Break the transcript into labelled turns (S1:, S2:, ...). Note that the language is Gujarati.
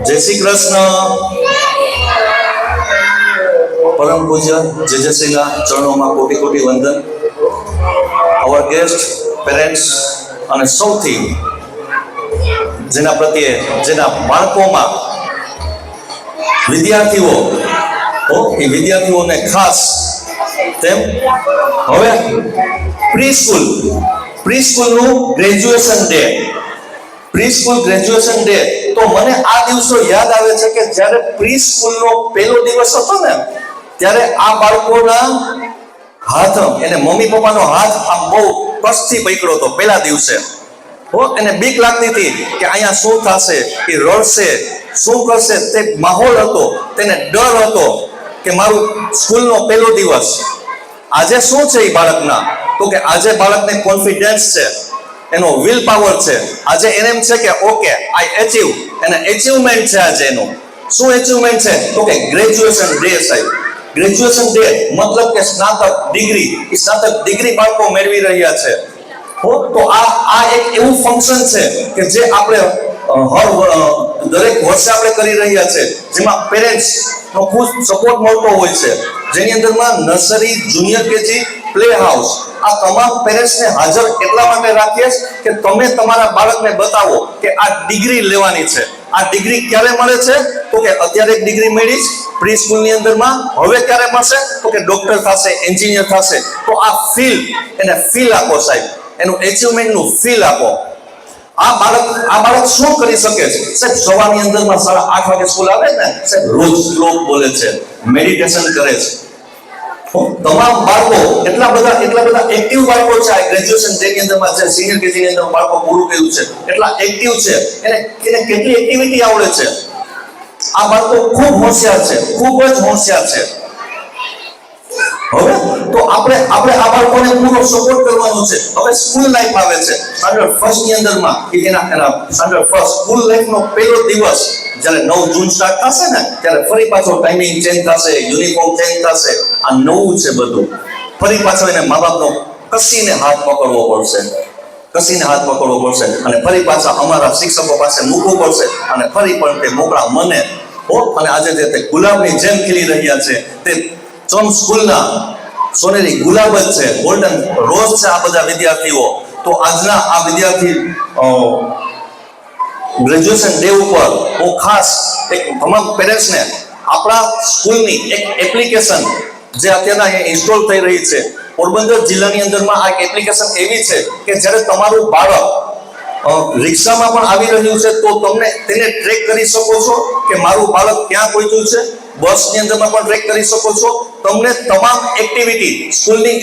S1: જય શ્રી કૃષ્ણ. પરમ પૂજ્ય જેજશ્રીના ચરણોમાં કોટી કોટી વંદન. અવર ગેસ્ટ, પેરેન્ટ્સ અને સૌથી જેના પ્રત્યે જેના બાળકોમાં વિદ્યાર્થીઓ એ વિદ્યાર્થીઓને ખાસ તેમ હવે પ્રી સ્કૂલનું graduation day, pre school graduation day. તો મને આ દિવસો યાદ આવે છે કે જ્યારે પ્રી સ્કૂલનો પહેલો દિવસ હતો ને ત્યારે આ બાળકોના હાથ એને મમ્મી પપ્પાનો હાથ આમ બહુ કષ્ટથી પકડ્યો હતો પહેલા દિવસે. એને બીક લાગતી હતી કે અહીંયા શું થશે, એ રડશે, શું કરશે, તે માહોલ હતો, તેને ડર હતો કે મારું સ્કૂલનો પહેલો દિવસ. આજે શું છે એ બાળકના? તો કે આજે બાળકને કોન્ફિડન્સ છે, એનો વિલ પાવર છે. આજે એને એમ છે કે ઓકે આઈ અચીવ, એને એચિવમેન્ટ છે. આજે એનું શું એચિવમેન્ટ છે? તો કે ગ્રેજ્યુએશન ડે. સાહેબ, ગ્રેજ્યુએશન ડે મતલબ કે સ્નાતક ડિગ્રી. એ સ્નાતક ડિગ્રી બાળકો મેળવી રહ્યા છે. તો આ એક એવું ફંક્શન છે કે જે આપણે દરેક વર્ષે આપણે કરી રહ્યા છે, જેમાં પેરેન્ટ્સ નો ખૂબ સપોર્ટ મળતો હોય છે, જેની અંદરમાં nursery, junior KG, play house આ તમામ પેરેન્ટ્સને હાજર એટલા માટે રાખીએ કે તમે તમારા બાળકને બતાવો કે આ ડિગ્રી લેવાની છે. આ ડિગ્રી ક્યારે મળે છે? તો કે અત્યારે એક ડિગ્રી મળી પ્રી સ્કૂલની અંદરમાં. હવે ક્યારે મળશે? તો કે ડોક્ટર થશે, એન્જિનિયર થશે. તો આ એને ફીલ આપો સાહેબ, એનું એચિવમેન્ટનું ફીલ આપો. આ બાળક શું કરી શકે છે? સાહેબ સવારની અંદરમાં 8:30 વાગે સ્કૂલ આવે ને સાહેબ, રોજ શ્લોક બોલે છે, મેડિટેશન કરે છે. તમામ બાળકો એટલા બધા એક્ટિવ બાળકો છે આ ગ્રેજ્યુએશન ડે ની અંદરમાં છે. સિનિયર કેજી ની અંદર બાળકો પૂરું કર્યું છે, એટલા એક્ટિવ છે. એને કેટલી એક્ટિવિટી આવડે છે. આ બાળકો ખૂબ હોશિયાર છે, ખૂબ જ હોશિયાર છે. હવે તો આપણે આ બાળકોને પૂરો સપોર્ટ કરવાનો છે. હવે સ્કૂલ લાઈફ આવે છે સ્ટાન્ડર્ડ ફર્સ્ટ ની અંદરમાં, કે એના સ્ટાન્ડર્ડ ફર્સ્ટ સ્કૂલ લાઈફનો પહેલો દિવસ જ્યારે 9 જૂન સ્ટાર્ટ થશે ને ત્યારે ફરી પાછો ટાઈમિંગ ચેન્જ થશે, યુનિફોર્મ ચેન્જ થશે. આ નવું છે બધું. ફરી પાછો એને મા બાપનો કસીને હાથ પકડવો પડશે, અને ફરી પાછા અમારા શિક્ષકો પાસે મૂકવું પડશે, અને ફરી પણ તે મોકળા મને અને આજે જે તે ગુલાબની જેમ ખીલી રહ્યા છે, તે સ્કૂલના સોનેરી ગુલાબ જ છે, ગોલ્ડન રોઝ છે આ બધા વિદ્યાર્થીઓ. તો આજના આ વિદ્યાર્થી ગ્રેજ્યુએશન ડે ઉપર હું ખાસ એક તમામ પેરેન્ટ્સને આપણા સ્કૂલની એક એપ્લિકેશન જે અત્યારના ઇન્સ્ટોલ થઈ રહી છે, પોરબંદર જિલ્લાની અંદરમાં આ એપ્લિકેશન એવી છે કે જ્યારે તમારું બાળક રિક્ષામાં પણ આવી રહ્યું છે તો તેને ટ્રેક કરી શકો છો કે મારું બાળક ક્યાં પહોંચ્યું છે. બસની અંદરમાં પણ ટ્રેક કરી શકો છો. તમને તમામ એક્ટિવિટી સ્કૂલની